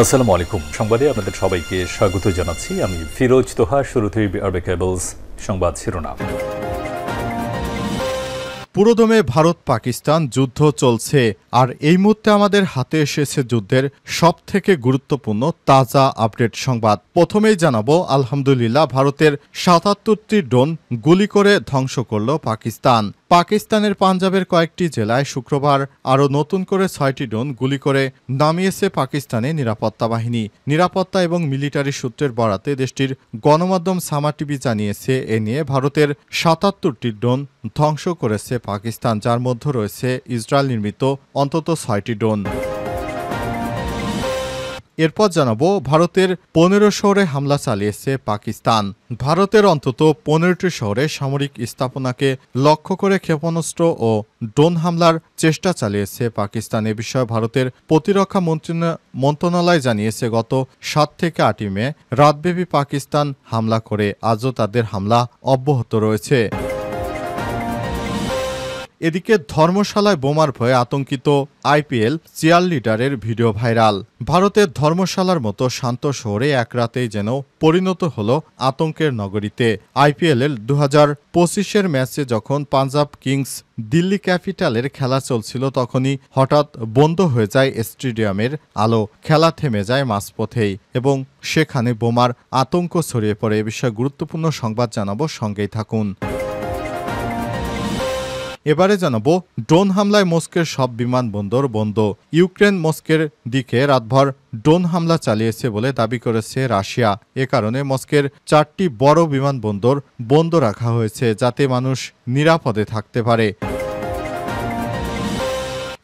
আসসালামু আলাইকুম। সংবাদে আপনাদের সবাইকে স্বাগত জানাচ্ছি। আমি ফিরোজ তোহা। শুরুতেই আরবে কেবলস সংবাদ শিরোনাম। পুরোদমে ভারত পাকিস্তান যুদ্ধ চলছে, আর এই মুহূর্তে আমাদের হাতে এসেছে যুদ্ধের সবথেকে গুরুত্বপূর্ণ তাজা আপডেট সংবাদ। প্রথমেই জানাবো, আলহামদুলিল্লাহ, ভারতের ৭৭টি ড্রোন গুলি করে ধ্বংস করল পাকিস্তান। পাকিস্তানের পাঞ্জাবের কয়েকটি জেলায় শুক্রবার আরও নতুন করে ৬টি ড্রোন গুলি করে নামিয়েছে পাকিস্তানের নিরাপত্তা বাহিনী। নিরাপত্তা এবং মিলিটারি সূত্রের বরাতে দেশটির গণমাধ্যম সামা টিভি জানিয়েছে, এ নিয়ে ভারতের ৭৭টি ড্রোন ধ্বংস করেছে পাকিস্তান, যার মধ্যে রয়েছে ইসরায়েল নির্মিত অন্তত ৬টি ড্রোন। এরপর জানাবো, ভারতের ১৫ শহরে হামলা চালিয়েছে পাকিস্তান। ভারতের অন্তত ১৫টি শহরে সামরিক স্থাপনাকে লক্ষ্য করে ক্ষেপণাস্ত্র ও ড্রোন হামলার চেষ্টা চালিয়েছে পাকিস্তান। এ বিষয়ে ভারতের প্রতিরক্ষা মন্ত্রণালয় জানিয়েছে, গত ৭ থেকে ৮ মে রাতব্যাপী পাকিস্তান হামলা করে আজও তাদের হামলা অব্যাহত রয়েছে। এদিকে ধর্মশালায় বোমার ভয়ে আতঙ্কিত আইপিএল চিয়ারলিডারের ভিডিও ভাইরাল। ভারতের ধর্মশালার মতো শান্ত শহরে এক রাতেই যেন পরিণত হলো আতঙ্কের নগরীতে। আইপিএলের ২০২৫-এর ম্যাচে যখন পাঞ্জাব কিংস দিল্লি ক্যাপিটালের খেলা চলছিল, তখনই হঠাৎ বন্ধ হয়ে যায় স্টেডিয়ামের আলো, খেলা থেমে যায় মাঝপথেই এবং সেখানে বোমার আতঙ্ক ছড়িয়ে পড়ে। এ বিষয়ে গুরুত্বপূর্ণ সংবাদ জানাবো, সঙ্গেই থাকুন। এবারে জানাবো, ড্রোন হামলায় মস্কোর সব বিমানবন্দর বন্ধ। ইউক্রেন মস্কোর দিকে রাতভর ড্রোন হামলা চালিয়েছে বলে দাবি করেছে রাশিয়া। এ কারণে মস্কোর 4টি বড় বিমানবন্দর বন্ধ রাখা হয়েছে, যাতে মানুষ নিরাপদে থাকতে পারে।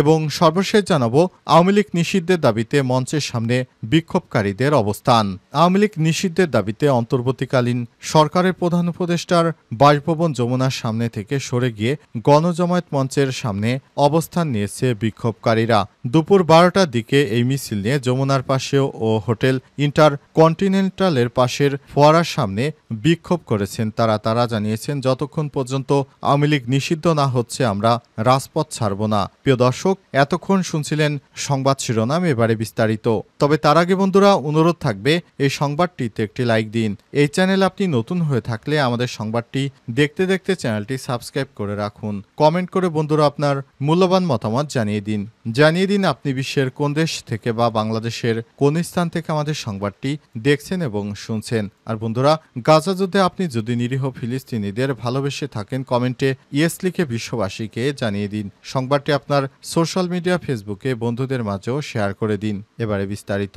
এবং সর্বশেষ জানাবো, আওয়ামী লীগ নিষিদ্ধের দাবিতে মঞ্চের সামনে বিক্ষোভকারীদের অবস্থান। আওয়ামী লীগ নিষিদ্ধের দাবিতে অন্তর্বর্তীকালীন সরকারের প্রধান উপদেষ্টার বাসভবন যমুনার সামনে থেকে সরে গিয়ে গণজমায়েত মঞ্চের সামনে অবস্থান নিয়েছে বিক্ষোভকারীরা। দুপুর 12টার দিকে এই মিছিল নিয়ে যমুনার পাশেও ও হোটেল ইন্টারকন্টিনেন্টালের পাশের ফোয়ারার সামনে বিক্ষোভ করেছেন তারা জানিয়েছেন, যতক্ষণ পর্যন্ত আওয়ামী লীগ নিষিদ্ধ না হচ্ছে আমরা রাজপথ ছাড়ব না। প্রিয় দর্শক, এতক্ষণ শুনছিলেন সংবাদ শিরোনাম, এবারে বিস্তারিত। তবে তার আগে বন্ধুরা, অনুরোধ থাকবে এই সংবাদটিতে একটি লাইক দিন। এই চ্যানেল আপনি নতুন হয়ে থাকলে আমাদের সংবাদটি দেখতে দেখতে চ্যানেলটি সাবস্ক্রাইব করে রাখুন। কমেন্ট করে বন্ধুরা আপনার মূল্যবান মতামত জানিয়ে দিন আপনি বিশ্বের কোন দেশ থেকে বা বাংলাদেশের কোন স্থান থেকে আমাদের সংবাদটি দেখছেন এবং শুনছেন। আর বন্ধুরা, গাজা যুদ্ধে আপনি যদি নিরীহ ফিলিস্তিনিদের ভালোবেসে থাকেন, কমেন্টে ইয়েস লিখে বিশ্ববাসীকে জানিয়ে দিন। সংবাদটি আপনার সোশ্যাল মিডিয়া ফেসবুকে বন্ধুদের মাঝেও শেয়ার করে দিন। এবারে বিস্তারিত।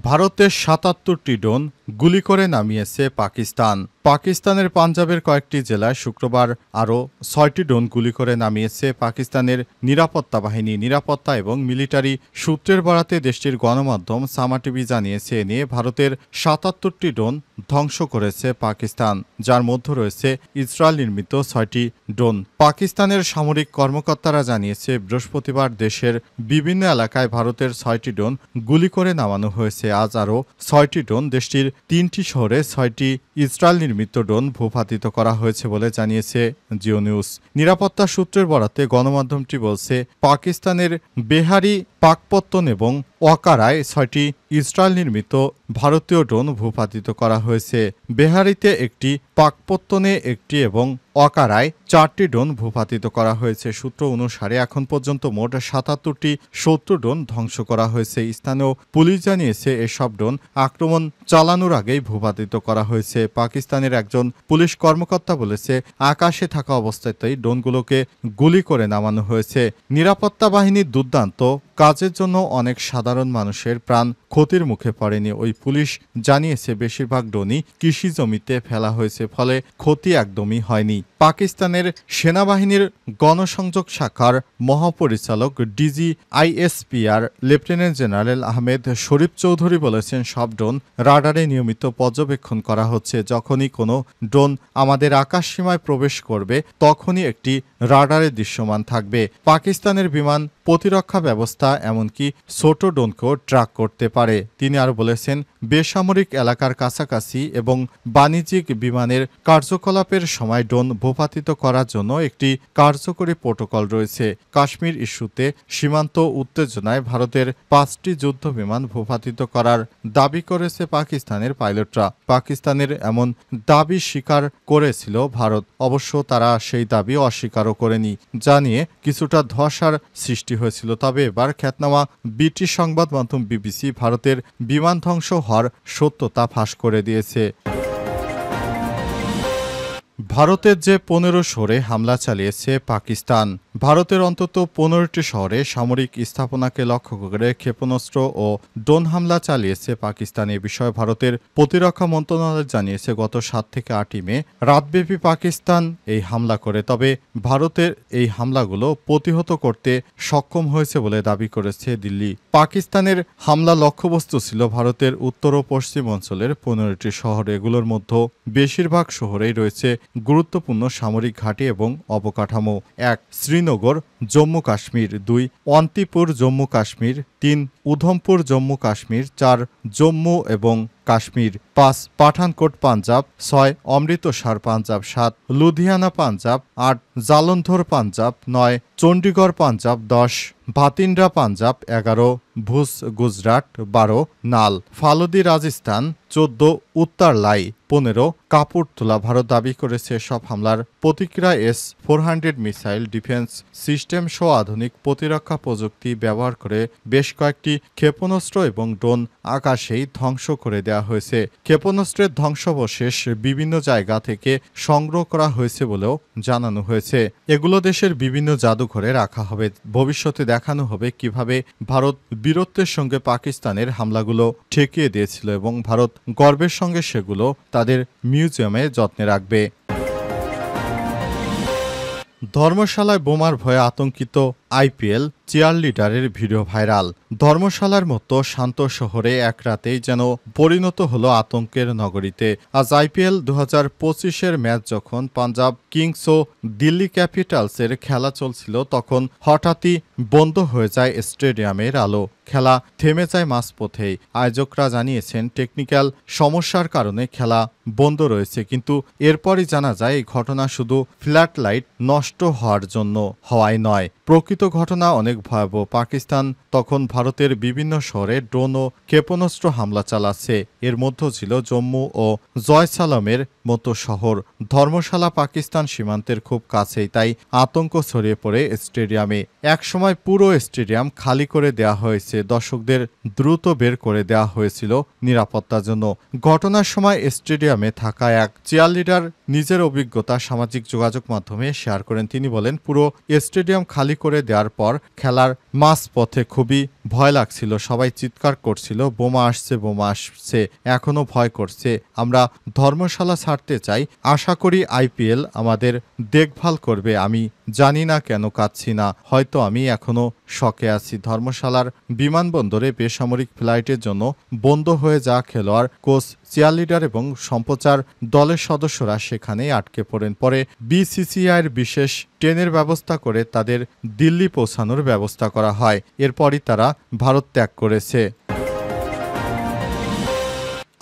ভারতের ৭৭টি ড্রোন গুলি করে নামিয়েছে পাকিস্তান। পাকিস্তানের পাঞ্জাবের কয়েকটি জেলায় শুক্রবার আরও ৬টি ড্রোন গুলি করে নামিয়েছে পাকিস্তানের নিরাপত্তা বাহিনী। নিরাপত্তা এবং মিলিটারি সূত্রের বরাতে দেশটির গণমাধ্যম সামা টিভি জানিয়েছে, এ নিয়ে ভারতের ৭৭টি ড্রোন ধ্বংস করেছে পাকিস্তান, যার মধ্যে রয়েছে ইসরায়েল নির্মিত ৬টি ড্রোন। পাকিস্তানের সামরিক কর্মকর্তারা জানিয়েছে, বৃহস্পতিবার দেশের বিভিন্ন এলাকায় ভারতের 6টি ড্রোন গুলি করে নামানো হয়েছে। আজ আরও 6টি ড্রোন দেশটির 3টি শহরে 6টি ইসরায়েল নির্মিত ড্রোন ভূপাতিত করা হয়েছে বলে জানিয়েছে জিও নিউজ। নিরাপত্তা সূত্রের বরাতে গণমাধ্যমটি বলছে, পাকিস্তানের বেহারি, পাকপত্তন এবং ওয়াকারায় 6টি ইসরায়েল নির্মিত ভারতীয় ড্রোন ভূপাতিত করা হয়েছে। বেহারিতে একটি, পাকপত্তনে একটি এবং ওয়াকারায় 4টি ড্রোন ভূপাতিত করা হয়েছে। সূত্র অনুসারে এখন পর্যন্ত মোট ৭৭টি শত্রু ড্রোন ধ্বংস করা হয়েছে। স্থানীয় পুলিশ জানিয়েছে, এসব ড্রোন আক্রমণ চালানোর আগেই ভূপাতিত করা হয়েছে। পাকিস্তানের একজন পুলিশ কর্মকর্তা বলেছে, আকাশে থাকা অবস্থাতেই ড্রোনগুলোকে গুলি করে নামানো হয়েছে। নিরাপত্তা বাহিনীর দুর্দান্ত কাজের জন্য অনেক সাধারণ মানুষের প্রাণ ক্ষতির মুখে পড়েনি। ওই পুলিশ জানিয়েছে, বেশিরভাগ ড্রোনই কৃষি জমিতে ফেলা হয়েছে, ফলে ক্ষতি একদমই হয়নি। পাকিস্তানের সেনাবাহিনীর গণসংযোগ শাখার মহাপরিচালক DGISPR লেফটেন্যান্ট জেনারেল আহমেদ শরীফ চৌধুরী বলেছেন, সব ড্রোন রাডারে নিয়মিত পর্যবেক্ষণ করা হচ্ছে। যখনই কোনো ড্রোন আমাদের আকাশসীমায় প্রবেশ করবে, তখনই একটি রাডারে দৃশ্যমান থাকবে। পাকিস্তানের বিমান প্রতিরক্ষা ব্যবস্থা তারা এমনকি ছোট ড্রোনকেও ট্র্যাক করতে পারে। তিনি আরও বলেছেন, বেসামরিক এলাকার কাছাকাছি এবং বাণিজ্যিক বিমানের কার্যকলাপের সময় ড্রোন ভূপাতিত করার জন্য একটি কার্যকরী প্রোটোকল রয়েছে। কাশ্মীর ইস্যুতে সীমান্ত উত্তেজনায় ভারতের 5টি যুদ্ধ বিমান ভূপাতিত করার দাবি করেছে পাকিস্তানের পাইলটরা। পাকিস্তানের এমন দাবি স্বীকার করেছিল ভারত। অবশ্য তারা সেই দাবি অস্বীকারও করেনি, যা নিয়ে কিছুটা ধোঁয়াশার সৃষ্টি হয়েছিল। তবে এবার খ্যাতনামা ব্রিটিশ সংবাদ মাধ্যম বিবিসি ভারতের বিমান ধ্বংস হওয়ার সত্যতা ফাঁস করে দিয়েছে। ভারতের যে 15 শহরে হামলা চালিয়েছে পাকিস্তান। ভারতের অন্তত 15টি শহরে সামরিক স্থাপনাকে লক্ষ্য করে ক্ষেপণাস্ত্র ও ড্রোন হামলা চালিয়েছে পাকিস্তান। এ বিষয়ে ভারতের প্রতিরক্ষা মন্ত্রণালয় জানিয়েছে, গত 7 থেকে 8 মে রাতব্যাপী পাকিস্তান এই হামলা করে। তবে ভারতের এই হামলাগুলো প্রতিহত করতে সক্ষম হয়েছে বলে দাবি করেছে দিল্লি। পাকিস্তানের হামলা লক্ষ্যবস্তু ছিল ভারতের উত্তর ও পশ্চিম অঞ্চলের 15টি শহর। এগুলোর মধ্যে বেশিরভাগ শহরেই রয়েছে গুরুত্বপূর্ণ সামরিক ঘাঁটি এবং অবকাঠামো। 1 শ্রীনগর, জম্মু কাশ্মীর। 2 অন্তিপুর, জম্মু কাশ্মীর। 3 উধমপুর, জম্মু কাশ্মীর। 4 জম্মু এবং কাশ্মীর। 5 পাঠানকোট, পাঞ্জাব। 6 অমৃতসর, পাঞ্জাব। 7 লুধিয়ানা, পাঞ্জাব। 8 জালন্ধর, পাঞ্জাব। 9 চণ্ডীগড়, পাঞ্জাব। 10 ভাতিন্ডা, পাঞ্জাব। 11 ভুজ, গুজরাট। 12 নাল, ফালুদি, রাজস্থান। 14 উত্তরলাই। 15 কাপুরতলা। ভারত দাবি করেছে সব হামলার প্রতিক্রিয়া S-400 মিসাইল ডিফেন্স সিস্টেম সহ আধুনিক প্রতিরক্ষা প্রযুক্তি ব্যবহার করে বেশ কয়েকটি ক্ষেপণাস্ত্র এবং ড্রোন আকাশেই ধ্বংস করে দেওয়া হয়েছে। ক্ষেপণাস্ত্রের ধ্বংসাবশেষ বিভিন্ন জায়গা থেকে সংগ্রহ করা হয়েছে বলেও জানানো হয়েছে। এগুলো দেশের বিভিন্ন জাদুঘরে রাখা হবে। ভবিষ্যতে দেখানো হবে কিভাবে ভারত বীরত্বের সঙ্গে পাকিস্তানের হামলাগুলো ঠেকিয়ে দিয়েছিল এবং ভারত গর্বের সঙ্গে সেগুলো তাদের মিউজিয়ামে যত্নে রাখবে। ধর্মশালায় বোমার ভয়ে আতঙ্কিত IPL চিয়ারলিডারের ভিডিও ভাইরাল। ধর্মশালার মতো শান্ত শহরে এক রাতেই যেন পরিণত হলো আতঙ্কের নগরীতে। আজ IPL 2025-এর ম্যাচ যখন পাঞ্জাব কিংস ও দিল্লি ক্যাপিটালসের খেলা চলছিল, তখন হঠাৎই বন্ধ হয়ে যায় স্টেডিয়ামের আলো। খেলা থেমে যায় মাঝপথেই। আয়োজকরা জানিয়েছেন টেকনিক্যাল সমস্যার কারণে খেলা বন্ধ রয়েছে, কিন্তু এরপরই জানা যায় এই ঘটনা শুধু ফ্ল্যাট লাইট নষ্ট হওয়ার জন্য হওয়ায় নয়, প্রকৃত ঘটনা অনেক ভয়াবহ। পাকিস্তান তখন ভারতের বিভিন্ন শহরে ড্রোন ও ক্ষেপণাস্ত্র হামলা চালাচ্ছে। এর মধ্যে ছিল জম্মু ও জয়সালমের মতো শহর। ধর্মশালা পাকিস্তান সীমান্তের খুব কাছেই, তাই আতঙ্ক ছড়িয়ে পড়ে স্টেডিয়ামে। একসময় পুরো স্টেডিয়াম খালি করে দেওয়া হয়েছে। দর্শকদের দ্রুত বের করে দেওয়া হয়েছিল নিরাপত্তার জন্য। ঘটনার সময় স্টেডিয়ামে থাকা এক চিয়ারলিডার নিজের অভিজ্ঞতা সামাজিক যোগাযোগ মাধ্যমে শেয়ার করেন। তিনি বলেন, পুরো স্টেডিয়াম খালি করে দেওয়ার পর খেলার মাঝপথে খুবই ভয় লাগছিল। সবাই চিৎকার করছিল, বোমা আসছে, বোমা আসছে। এখনো ভয় করছে। আমরা ধর্মশালা ছাড়তে চাই। আশা করি IPL আমাদের দেখভাল করবে। আমি জানি না কেন কাঁদছি না, হয়তো আমি এখনো শকে আছি। ধর্মশালার বিমানবন্দরে বেসামরিক ফ্লাইটের জন্য বন্ধ হয়ে যাওয়া খেলোয়াড়, কোচ, চিয়ারলিডার এবং সম্প্রচার দলের সদস্যরা সেখানেই আটকে পড়েন। পরে BCCIর বিশেষ ট্রেনের ব্যবস্থা করে তাদের দিল্লি পৌঁছানোর ব্যবস্থা করা হয়। এরপরই তারা ভারত ত্যাগ করেছে।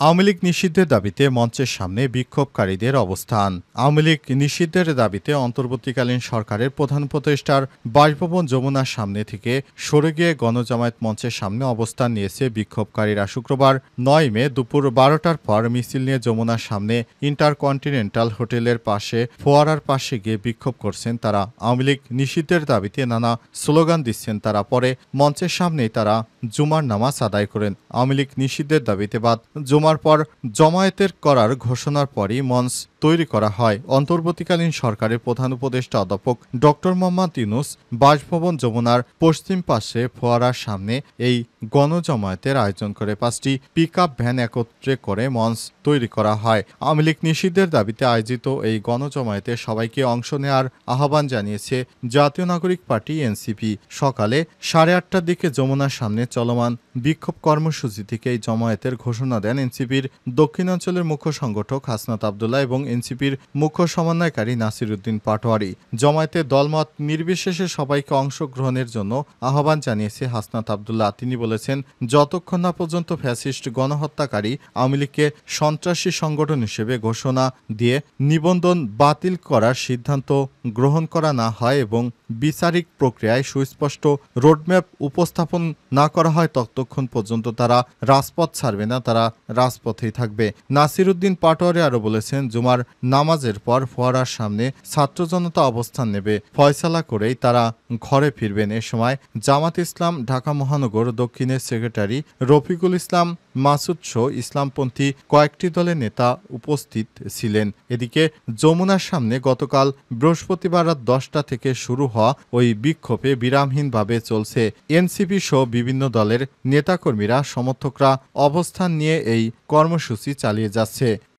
আওয়ামী লীগ নিষিদ্ধের দাবিতে মঞ্চের সামনে বিক্ষোভকারীদের অবস্থান। আওয়ামী লীগ নিষিদ্ধের দাবিতে অন্তর্বর্তীকালীন সরকারের প্রধান উপদেষ্টার বাসভবন যমুনার সামনে থেকে সরে গিয়ে গণজামায়াত মঞ্চের সামনে অবস্থান নিয়েছে বিক্ষোভকারীরা। শুক্রবার 9 মে দুপুর 12টার পর মিছিল নিয়ে যমুনার সামনে ইন্টারকন্টিনেন্টাল হোটেলের পাশে ফোয়ারার পাশে গিয়ে বিক্ষোভ করছেন তারা। আওয়ামী লীগ নিষিদ্ধের দাবিতে নানা স্লোগান দিচ্ছেন তারা। পরে মঞ্চের সামনেই তারা জুমার নামাজ আদায় করেন। আওয়ামী লীগ নিষিদ্ধের দাবিতে বাদ জুমার পর জমায়েতের করার ঘোষণার পরই মঞ্চ তৈরি করা হয়। অন্তর্বর্তীকালীন সরকারের প্রধান উপদেষ্টা অধ্যাপক ডক্টর মোহাম্মদ ইউনূস বাসভবন যমুনার পশ্চিম পাশে ফোয়ারার সামনে এই গণজমায়েতের আয়োজন করে 5টি পিকআপ ভ্যান একত্রে করে মঞ্চ তৈরি করা হয়। আওয়ামী লীগ নিষিদ্ধের দাবিতে আয়োজিত এই গণজমায়েতে সবাইকে অংশ নেওয়ার আহ্বান জানিয়েছে জাতীয় নাগরিক পার্টি NCP। সকালে 8:30টার দিকে যমুনার সামনে চলমান বিক্ষোভ কর্মসূচি থেকে এই জমায়েতের ঘোষণা দেন NCPর দক্ষিণাঞ্চলের মুখ্য সংগঠক হাসনাত আবদুল্লাহ এবং এনসিপির মুখ্য সমন্বয়কারী নাসির উদ্দিন পাটোয়ারি। জমায়েতে দলমত নির্বিশেষে সবাইকে অংশগ্রহণের জন্য আহ্বান জানিয়েছে হাসনাত আব্দুল্লাহ। তিনি বলেছেন, যতক্ষণ না পর্যন্ত ফ্যাসিস্ট গণহত্যাকারী আওয়ামী লীগকে সন্ত্রাসী সংগঠন হিসেবে ঘোষণা দিয়ে নিবন্ধন বাতিল করার সিদ্ধান্ত গ্রহণ করা না হয় এবং বিচারিক প্রক্রিয়ায় সুস্পষ্ট রোডম্যাপ উপস্থাপন না করা হয়, ততক্ষণ পর্যন্ত তারা রাজপথ ছাড়বে না, তারা রাজপথেই থাকবে। নাসির উদ্দিন পাটোয়ারি আরও বলেছেন, জুমার নামাজের পর ফোয়ারার সামনে ছাত্র জনতা অবস্থান নেবে, ফয়সালা করেই তারা ঘরে ফিরবেন। এ সময় জামাত ইসলাম ঢাকা মহানগর দক্ষিণের সেক্রেটারি রফিকুল ইসলাম মাসুদ সহ ইসলামপন্থী কয়েকটি দলের নেতা উপস্থিত ছিলেন। এদিকে যমুনার সামনে গতকাল বৃহস্পতিবার রাত 10টা থেকে শুরু হওয়া ওই বিক্ষোভে বিরামহীনভাবে চলছে। এনসিপি সহ বিভিন্ন দলের নেতাকর্মীরা সমর্থকরা অবস্থান নিয়ে এই কর্মসূচি চালিয়ে যাচ্ছে।